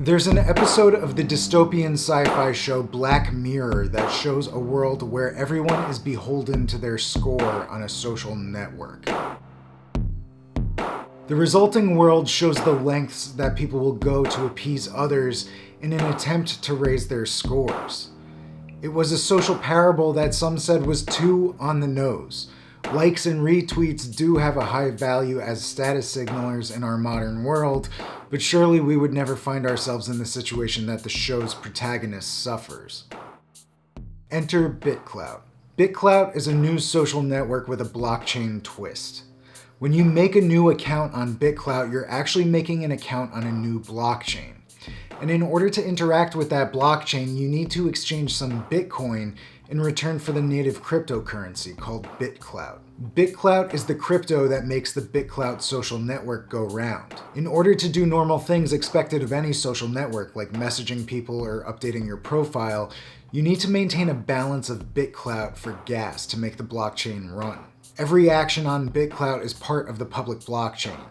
There's an episode of the dystopian sci-fi show Black Mirror that shows a world where everyone is beholden to their score on a social network. The resulting world shows the lengths that people will go to appease others in an attempt to raise their scores. It was a social parable that some said was too on the nose. Likes and retweets do have a high value as status signalers in our modern world, but surely we would never find ourselves in the situation that the show's protagonist suffers. Enter BitClout. BitClout is a new social network with a blockchain twist. When you make a new account on BitClout, you're actually making an account on a new blockchain. And in order to interact with that blockchain, you need to exchange some Bitcoin in return for the native cryptocurrency called BitClout. BitClout is the crypto that makes the BitClout social network go round. In order to do normal things expected of any social network, like messaging people or updating your profile, you need to maintain a balance of BitClout for gas to make the blockchain run. Every action on BitClout is part of the public blockchain.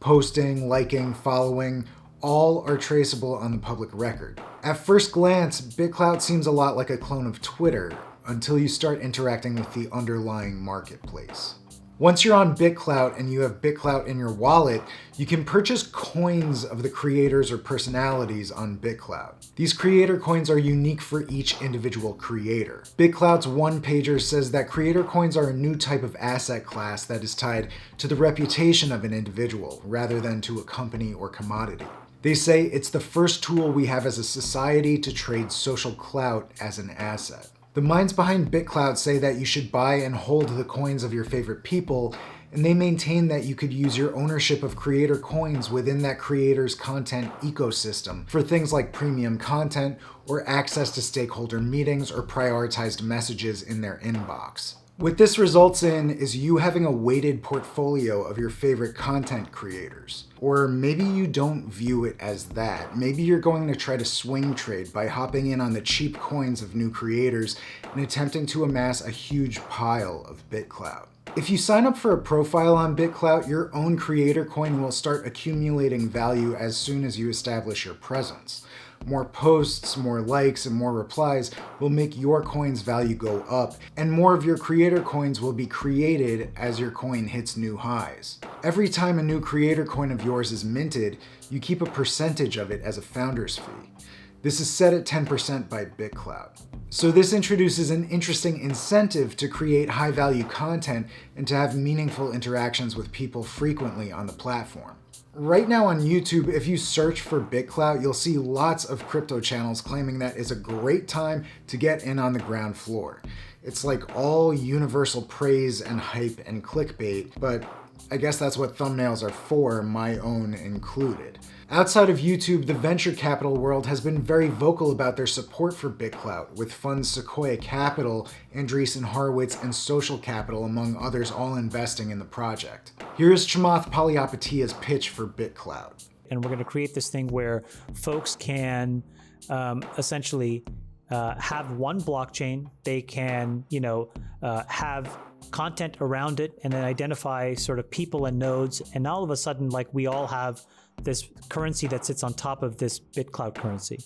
Posting, liking, following, all are traceable on the public record. At first glance, BitClout seems a lot like a clone of Twitter, until you start interacting with the underlying marketplace. Once you're on BitClout and you have BitClout in your wallet, you can purchase coins of the creators or personalities on BitClout. These creator coins are unique for each individual creator. BitClout's one-pager says that creator coins are a new type of asset class that is tied to the reputation of an individual, rather than to a company or commodity. They say it's the first tool we have as a society to trade social clout as an asset. The minds behind BitClout say that you should buy and hold the coins of your favorite people, and they maintain that you could use your ownership of creator coins within that creator's content ecosystem for things like premium content or access to stakeholder meetings or prioritized messages in their inbox. What this results in is you having a weighted portfolio of your favorite content creators. Or maybe you don't view it as that. Maybe you're going to try to swing trade by hopping in on the cheap coins of new creators and attempting to amass a huge pile of BitClout. If you sign up for a profile on BitClout, your own creator coin will start accumulating value as soon as you establish your presence. More posts, more likes, and more replies will make your coin's value go up, and more of your creator coins will be created as your coin hits new highs. Every time a new creator coin of yours is minted, you keep a percentage of it as a founder's fee. This is set at 10% by BitClout. So this introduces an interesting incentive to create high-value content and to have meaningful interactions with people frequently on the platform. Right now on YouTube, if you search for BitClout, you'll see lots of crypto channels claiming that it's a great time to get in on the ground floor. It's like all universal praise and hype and clickbait, but I guess that's what thumbnails are for, my own included. Outside of YouTube, the venture capital world has been very vocal about their support for BitClout, with funds Sequoia Capital, Andreessen Horowitz, and Social Capital, among others, all investing in the project. Here is Chamath Palihapitiya's pitch for BitClout. And we're going to create this thing where folks can essentially have one blockchain. They can, have content around it and then identify sort of people and nodes. And all of a sudden, like, we all have this currency that sits on top of this BitClout currency.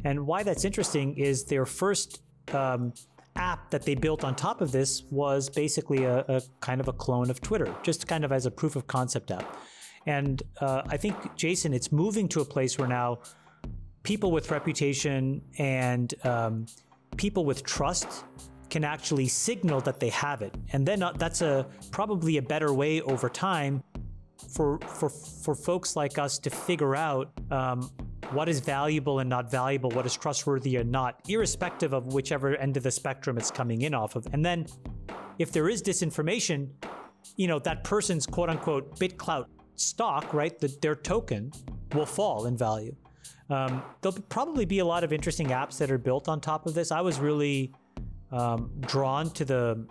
And why that's interesting is their first app that they built on top of this was basically a kind of a clone of Twitter, just kind of as a proof of concept app. And I think, Jason, it's moving to a place where now people with reputation and people with trust can actually signal that they have it. And then that's probably a better way over time for folks like us to figure out what is valuable and not valuable, what is trustworthy or not, irrespective of whichever end of the spectrum it's coming in off of. And then if there is disinformation, that person's quote unquote BitClout stock, right, their token will fall in value. There'll probably be a lot of interesting apps that are built on top of this. I was really drawn to the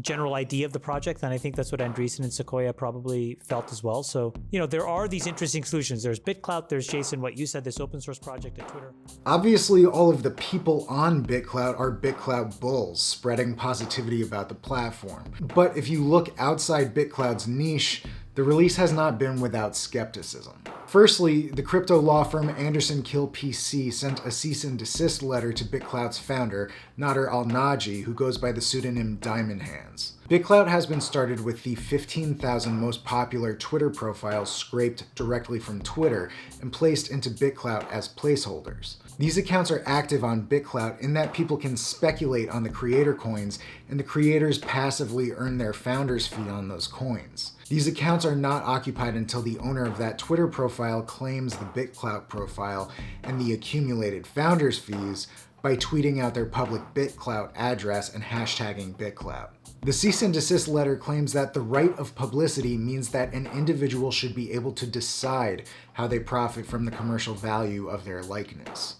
general idea of the project, and I think that's what Andreessen and Sequoia probably felt as well. So, there are these interesting solutions. There's BitClout, there's, Jason, what you said, this open source project at Twitter. Obviously, all of the people on BitClout are BitClout bulls, spreading positivity about the platform. But if you look outside BitClout's niche, the release has not been without skepticism. Firstly, the crypto law firm Anderson Kill PC sent a cease and desist letter to BitClout's founder, Nader Al-Naji, who goes by the pseudonym Diamond Hands. BitClout has been started with the 15,000 most popular Twitter profiles scraped directly from Twitter and placed into BitClout as placeholders. These accounts are active on BitClout in that people can speculate on the creator coins, and the creators passively earn their founder's fee on those coins. These accounts are not occupied until the owner of that Twitter profile claims the BitClout profile and the accumulated founder's fees by tweeting out their public BitClout address and hashtagging BitClout. The cease and desist letter claims that the right of publicity means that an individual should be able to decide how they profit from the commercial value of their likeness.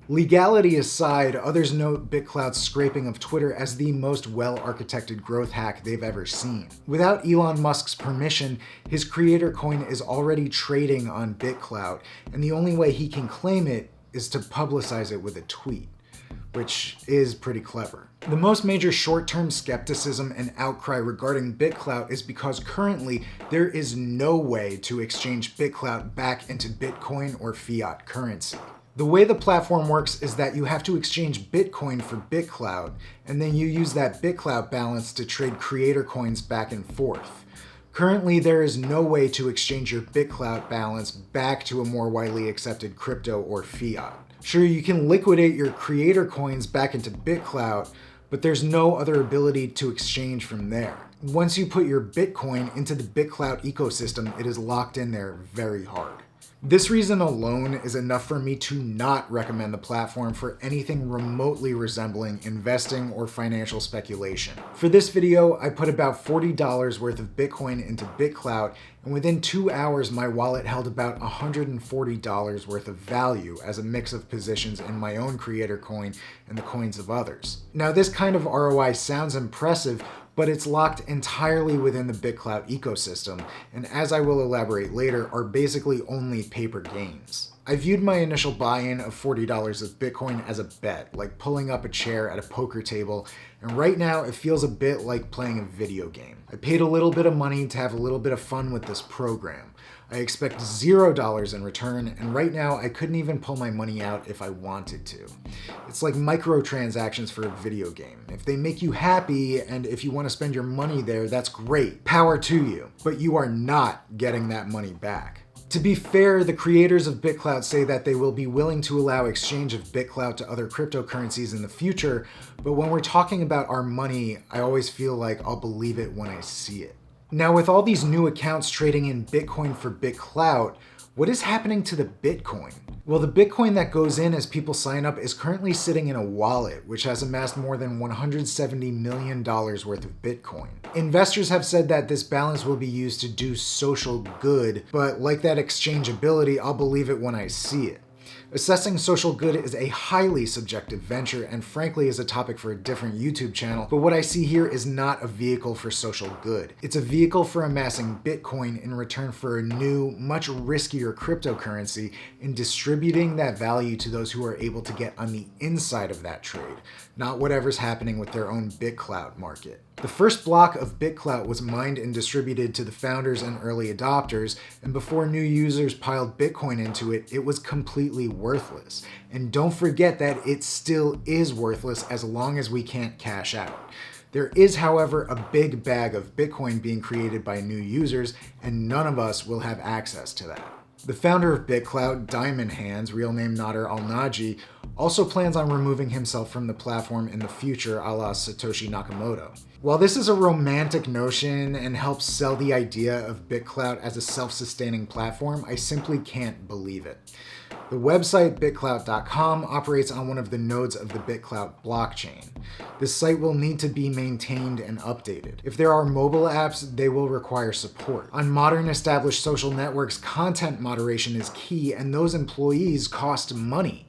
Legality aside, others note BitClout's scraping of Twitter as the most well-architected growth hack they've ever seen. Without Elon Musk's permission, his creator coin is already trading on BitClout, and the only way he can claim it is to publicize it with a tweet, which is pretty clever. The most major short-term skepticism and outcry regarding BitClout is because currently there is no way to exchange BitClout back into Bitcoin or fiat currency. The way the platform works is that you have to exchange Bitcoin for BitClout, and then you use that BitClout balance to trade creator coins back and forth. Currently, there is no way to exchange your BitClout balance back to a more widely accepted crypto or fiat. Sure, you can liquidate your creator coins back into BitClout, but there's no other ability to exchange from there. Once you put your Bitcoin into the BitClout ecosystem, it is locked in there very hard. This reason alone is enough for me to not recommend the platform for anything remotely resembling investing or financial speculation. For this video, I put about $40 worth of Bitcoin into BitClout, and within 2 hours my wallet held about $140 worth of value as a mix of positions in my own creator coin and the coins of others. Now this kind of ROI sounds impressive, but it's locked entirely within the BitClout ecosystem, and as I will elaborate later, are basically only paper gains. I viewed my initial buy-in of $40 of Bitcoin as a bet, like pulling up a chair at a poker table, and right now it feels a bit like playing a video game. I paid a little bit of money to have a little bit of fun with this program. I expect $0 in return, and right now I couldn't even pull my money out if I wanted to. It's like microtransactions for a video game. If they make you happy, and if you want to spend your money there, that's great. Power to you. But you are not getting that money back. To be fair, the creators of BitClout say that they will be willing to allow exchange of BitClout to other cryptocurrencies in the future, but when we're talking about our money, I always feel like I'll believe it when I see it. Now, with all these new accounts trading in Bitcoin for BitClout, what is happening to the Bitcoin? Well, the Bitcoin that goes in as people sign up is currently sitting in a wallet, which has amassed more than $170 million worth of Bitcoin. Investors have said that this balance will be used to do social good, but like that exchangeability, I'll believe it when I see it. Assessing social good is a highly subjective venture and frankly is a topic for a different YouTube channel, but what I see here is not a vehicle for social good. It's a vehicle for amassing Bitcoin in return for a new, much riskier cryptocurrency and distributing that value to those who are able to get on the inside of that trade, not whatever's happening with their own BitClout market. The first block of BitClout was mined and distributed to the founders and early adopters, and before new users piled Bitcoin into it, it was completely worthless. And don't forget that it still is worthless as long as we can't cash out. There is, however, a big bag of Bitcoin being created by new users, and none of us will have access to that. The founder of BitClout, Diamond Hands, real name Nader Al-Naji, also plans on removing himself from the platform in the future, a la Satoshi Nakamoto. While this is a romantic notion and helps sell the idea of BitClout as a self-sustaining platform, I simply can't believe it. The website BitClout.com operates on one of the nodes of the BitClout blockchain. This site will need to be maintained and updated. If there are mobile apps, they will require support. On modern established social networks, content moderation is key, and those employees cost money.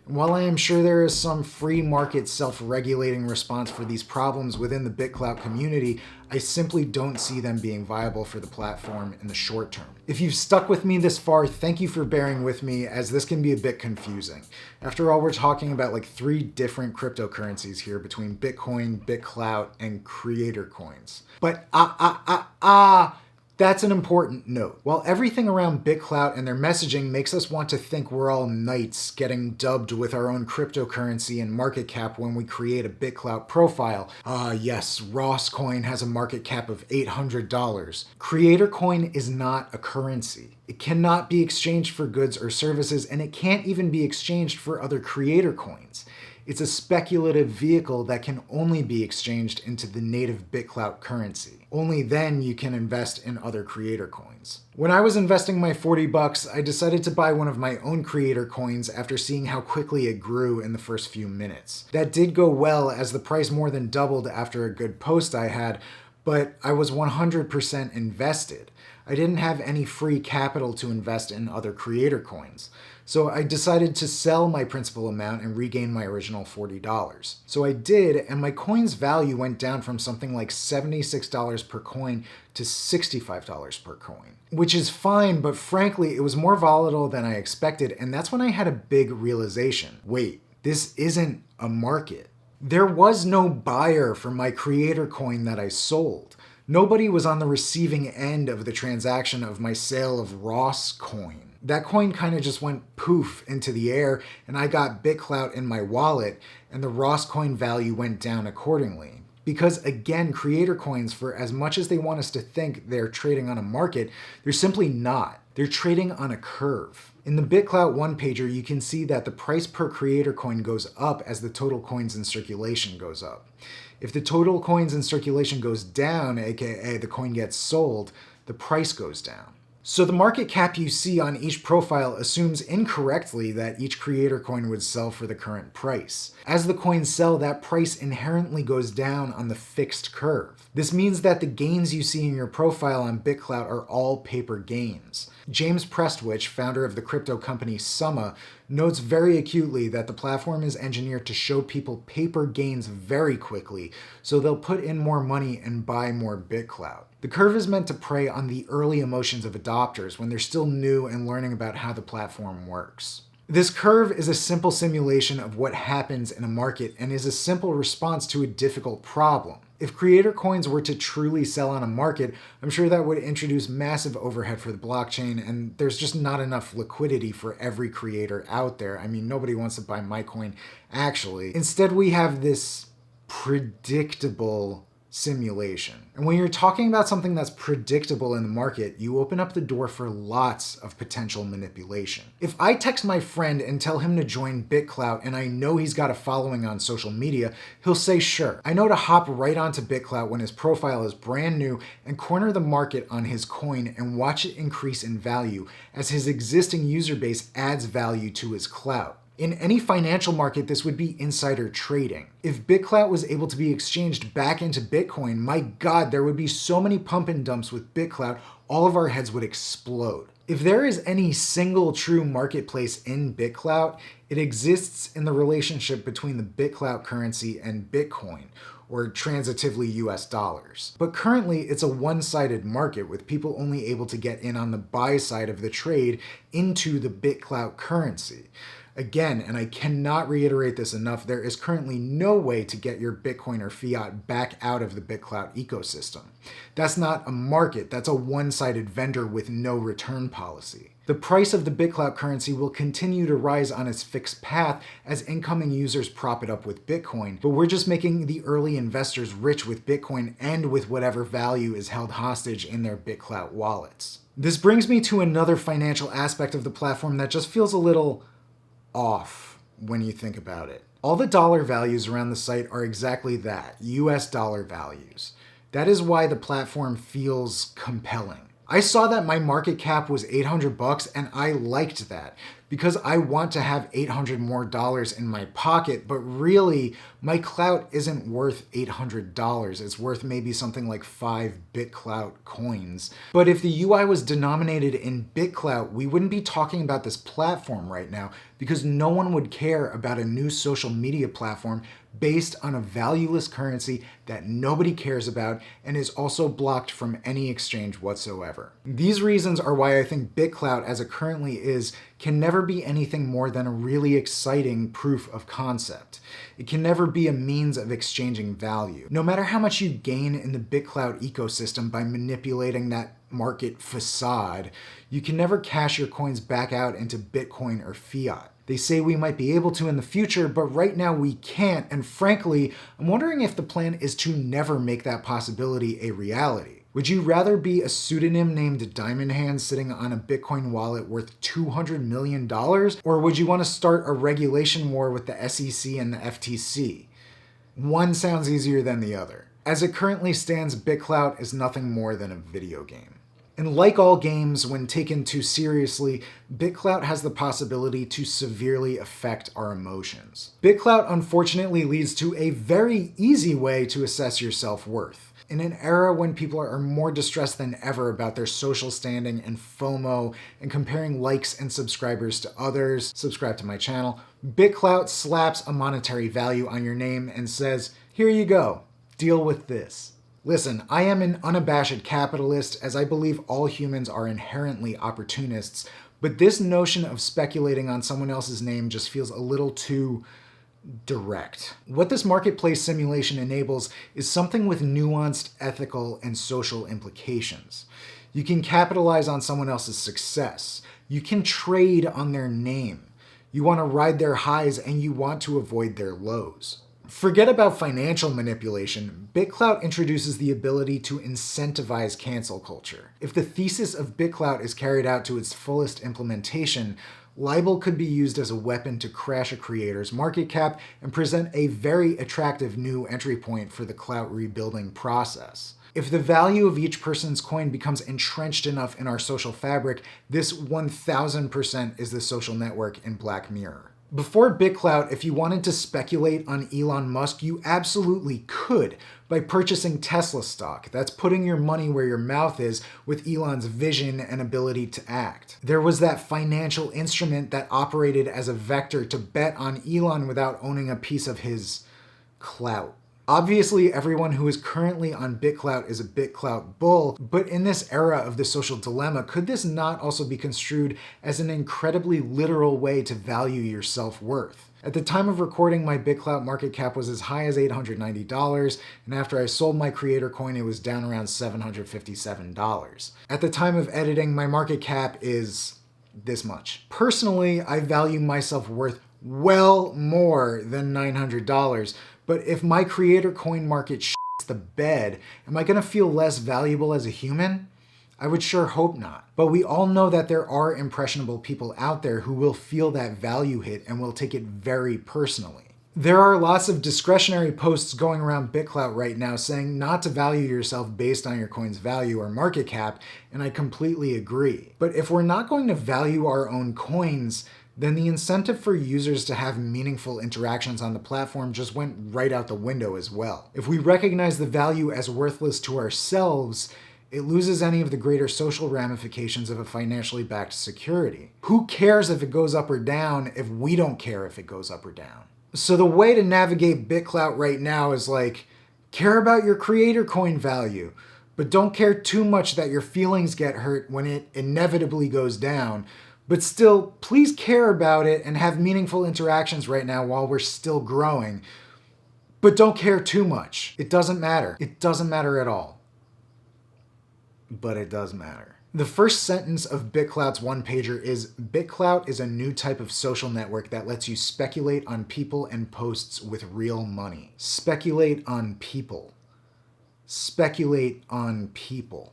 While I am sure there is some free market self-regulating response for these problems within the BitClout community, I simply don't see them being viable for the platform in the short term. If you've stuck with me this far, thank you for bearing with me, as this can be a bit confusing. After all, we're talking about like 3 different cryptocurrencies here between Bitcoin, BitClout, and creator coins. But That's an important note. While everything around BitClout and their messaging makes us want to think we're all knights getting dubbed with our own cryptocurrency and market cap when we create a BitClout profile. Yes, Ross coin has a market cap of $800. Creator coin is not a currency. It cannot be exchanged for goods or services, and it can't even be exchanged for other creator coins. It's a speculative vehicle that can only be exchanged into the native BitClout currency. Only then you can invest in other creator coins. When I was investing my $40, I decided to buy one of my own creator coins after seeing how quickly it grew in the first few minutes. That did go well as the price more than doubled after a good post I had, but I was 100% invested. I didn't have any free capital to invest in other creator coins. So I decided to sell my principal amount and regain my original $40. So I did, and my coin's value went down from something like $76 per coin to $65 per coin, which is fine, but frankly, it was more volatile than I expected, and that's when I had a big realization. Wait, this isn't a market. There was no buyer for my creator coin that I sold. Nobody was on the receiving end of the transaction of my sale of Ross coin. That coin kind of just went poof into the air, and I got BitClout in my wallet, and the Ross coin value went down accordingly. Because again, creator coins, for as much as they want us to think they're trading on a market, they're simply not. They're trading on a curve. In the BitClout one-pager, you can see that the price per creator coin goes up as the total coins in circulation goes up. If the total coins in circulation goes down, aka the coin gets sold, the price goes down. So the market cap you see on each profile assumes incorrectly that each creator coin would sell for the current price. As the coins sell, that price inherently goes down on the fixed curve. This means that the gains you see in your profile on BitClout are all paper gains. James Prestwich, founder of the crypto company Summa, notes very acutely that the platform is engineered to show people paper gains very quickly, so they'll put in more money and buy more BitClout. The curve is meant to prey on the early emotions of adopters when they're still new and learning about how the platform works. This curve is a simple simulation of what happens in a market and is a simple response to a difficult problem. If creator coins were to truly sell on a market, I'm sure that would introduce massive overhead for the blockchain, and there's just not enough liquidity for every creator out there. I mean, nobody wants to buy my coin, actually. Instead, we have this predictable simulation. And when you're talking about something that's predictable in the market, you open up the door for lots of potential manipulation. If I text my friend and tell him to join BitClout and I know he's got a following on social media, he'll say sure. I know to hop right onto BitClout when his profile is brand new and corner the market on his coin and watch it increase in value as his existing user base adds value to his clout. In any financial market, this would be insider trading. If BitClout was able to be exchanged back into Bitcoin, my God, there would be so many pump and dumps with BitClout, all of our heads would explode. If there is any single true marketplace in BitClout, it exists in the relationship between the BitClout currency and Bitcoin, or transitively US dollars. But currently, it's a one-sided market with people only able to get in on the buy side of the trade into the BitClout currency. Again, and I cannot reiterate this enough, there is currently no way to get your Bitcoin or fiat back out of the BitClout ecosystem. That's not a market, that's a one-sided vendor with no return policy. The price of the BitClout currency will continue to rise on its fixed path as incoming users prop it up with Bitcoin, but we're just making the early investors rich with Bitcoin and with whatever value is held hostage in their BitClout wallets. This brings me to another financial aspect of the platform that just feels a little off when you think about it. All the dollar values around the site are exactly that, US dollar values. That is why the platform feels compelling. I saw that my market cap was $800 and I liked that because I want to have $800 more in my pocket, but really my clout isn't worth $800. It's worth maybe something like 5 BitClout coins. But if the UI was denominated in BitClout, we wouldn't be talking about this platform right now because no one would care about a new social media platform based on a valueless currency that nobody cares about and is also blocked from any exchange whatsoever. These reasons are why I think BitClout, as it currently is, can never never be anything more than a really exciting proof of concept. It can never be a means of exchanging value. No matter how much you gain in the BitClout ecosystem by manipulating that market facade, you can never cash your coins back out into Bitcoin or fiat. They say we might be able to in the future, but right now we can't, and frankly, I'm wondering if the plan is to never make that possibility a reality. Would you rather be a pseudonym named Diamond Hand sitting on a Bitcoin wallet worth $200 million? Or would you want to start a regulation war with the SEC and the FTC? One sounds easier than the other. As it currently stands, BitClout is nothing more than a video game. And like all games, when taken too seriously, BitClout has the possibility to severely affect our emotions. BitClout unfortunately leads to a very easy way to assess your self-worth. In an era when people are more distressed than ever about their social standing and FOMO and comparing likes and subscribers to others, subscribe to my channel, BitClout slaps a monetary value on your name and says, here you go, deal with this. Listen, I am an unabashed capitalist, as I believe all humans are inherently opportunists, but this notion of speculating on someone else's name just feels a little too direct. What this marketplace simulation enables is something with nuanced ethical and social implications. You can capitalize on someone else's success. You can trade on their name. You want to ride their highs and you want to avoid their lows. Forget about financial manipulation. BitClout introduces the ability to incentivize cancel culture. If the thesis of BitClout is carried out to its fullest implementation, libel could be used as a weapon to crash a creator's market cap and present a very attractive new entry point for the clout rebuilding process. If the value of each person's coin becomes entrenched enough in our social fabric, this 1000% is the social network in Black Mirror. Before BitClout, if you wanted to speculate on Elon Musk, you absolutely could by purchasing Tesla stock. That's putting your money where your mouth is with Elon's vision and ability to act. There was that financial instrument that operated as a vector to bet on Elon without owning a piece of his clout. Obviously, everyone who is currently on BitClout is a BitClout bull, but in this era of the social dilemma, could this not also be construed as an incredibly literal way to value your self-worth? At the time of recording, my BitClout market cap was as high as $890, and after I sold my creator coin, it was down around $757. At the time of editing, my market cap is this much. Personally, I value my self-worth well more than $900, but if my creator coin market shits the bed, am I going to feel less valuable as a human? I would sure hope not. But we all know that there are impressionable people out there who will feel that value hit and will take it very personally. There are lots of discretionary posts going around BitClout right now saying not to value yourself based on your coin's value or market cap, and I completely agree. But if we're not going to value our own coins, then the incentive for users to have meaningful interactions on the platform just went right out the window as well. If we recognize the value as worthless to ourselves, it loses any of the greater social ramifications of a financially backed security. Who cares if it goes up or down if we don't care if it goes up or down? So the way to navigate BitClout right now is care about your creator coin value, but don't care too much that your feelings get hurt when it inevitably goes down. But still, please care about it and have meaningful interactions right now while we're still growing. But don't care too much. It doesn't matter. It doesn't matter at all. But it does matter. The first sentence of BitClout's one-pager is, BitClout is a new type of social network that lets you speculate on people and posts with real money. Speculate on people. Speculate on people.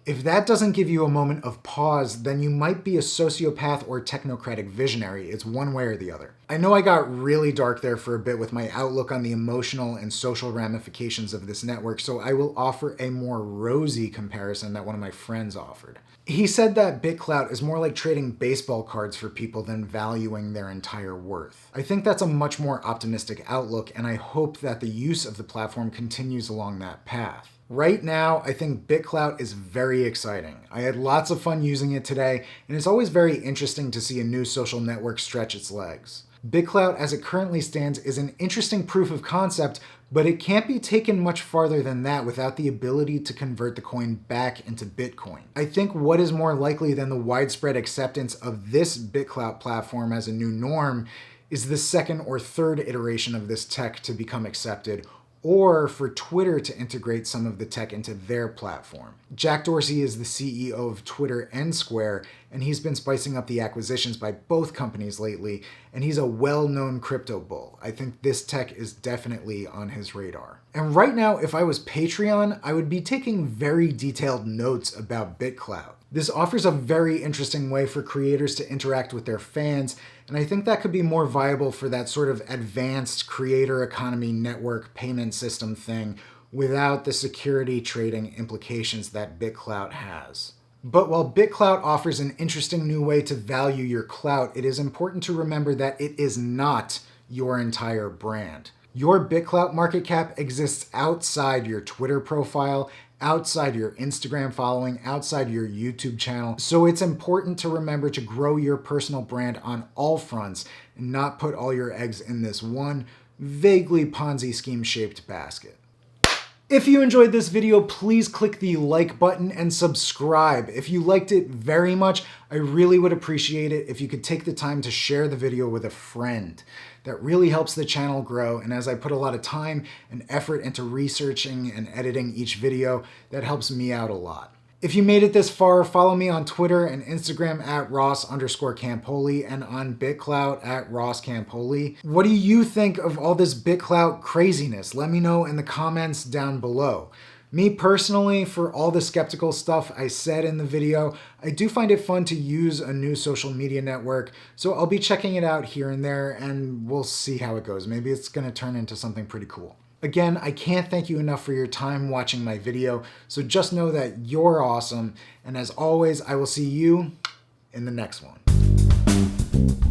If that doesn't give you a moment of pause, then you might be a sociopath or technocratic visionary. It's one way or the other. I know I got really dark there for a bit with my outlook on the emotional and social ramifications of this network, so I will offer a more rosy comparison that one of my friends offered. He said that BitClout is more like trading baseball cards for people than valuing their entire worth. I think that's a much more optimistic outlook, and I hope that the use of the platform continues along that path. Right now, I think BitClout is very exciting. I had lots of fun using it today, and it's always very interesting to see a new social network stretch its legs. BitClout as it currently stands is an interesting proof of concept, but it can't be taken much farther than that without the ability to convert the coin back into Bitcoin. I think what is more likely than the widespread acceptance of this BitClout platform as a new norm is the second or third iteration of this tech to become accepted, or for Twitter to integrate some of the tech into their platform. Jack Dorsey is the CEO of Twitter and Square, and he's been spicing up the acquisitions by both companies lately, and he's a well-known crypto bull. I think this tech is definitely on his radar. And right now, if I was Patreon, I would be taking very detailed notes about BitClout. This offers a very interesting way for creators to interact with their fans, and I think that could be more viable for that sort of advanced creator economy network payment system thing without the security trading implications that BitClout has. But while BitClout offers an interesting new way to value your clout, it is important to remember that it is not your entire brand. Your BitClout market cap exists outside your Twitter profile, outside your Instagram following, outside your YouTube channel. So it's important to remember to grow your personal brand on all fronts and not put all your eggs in this one vaguely Ponzi scheme shaped basket. If you enjoyed this video, please click the like button and subscribe. If you liked it very much, I really would appreciate it if you could take the time to share the video with a friend. That really helps the channel grow, and as I put a lot of time and effort into researching and editing each video, that helps me out a lot. If you made it this far, follow me on Twitter and Instagram at Ross_Campoli and on BitClout at RossCampoli. What do you think of all this BitClout craziness? Let me know in the comments down below. Me personally, for all the skeptical stuff I said in the video, I do find it fun to use a new social media network, so I'll be checking it out here and there, and we'll see how it goes. Maybe it's going to turn into something pretty cool. Again, I can't thank you enough for your time watching my video, so just know that you're awesome, and as always, I will see you in the next one.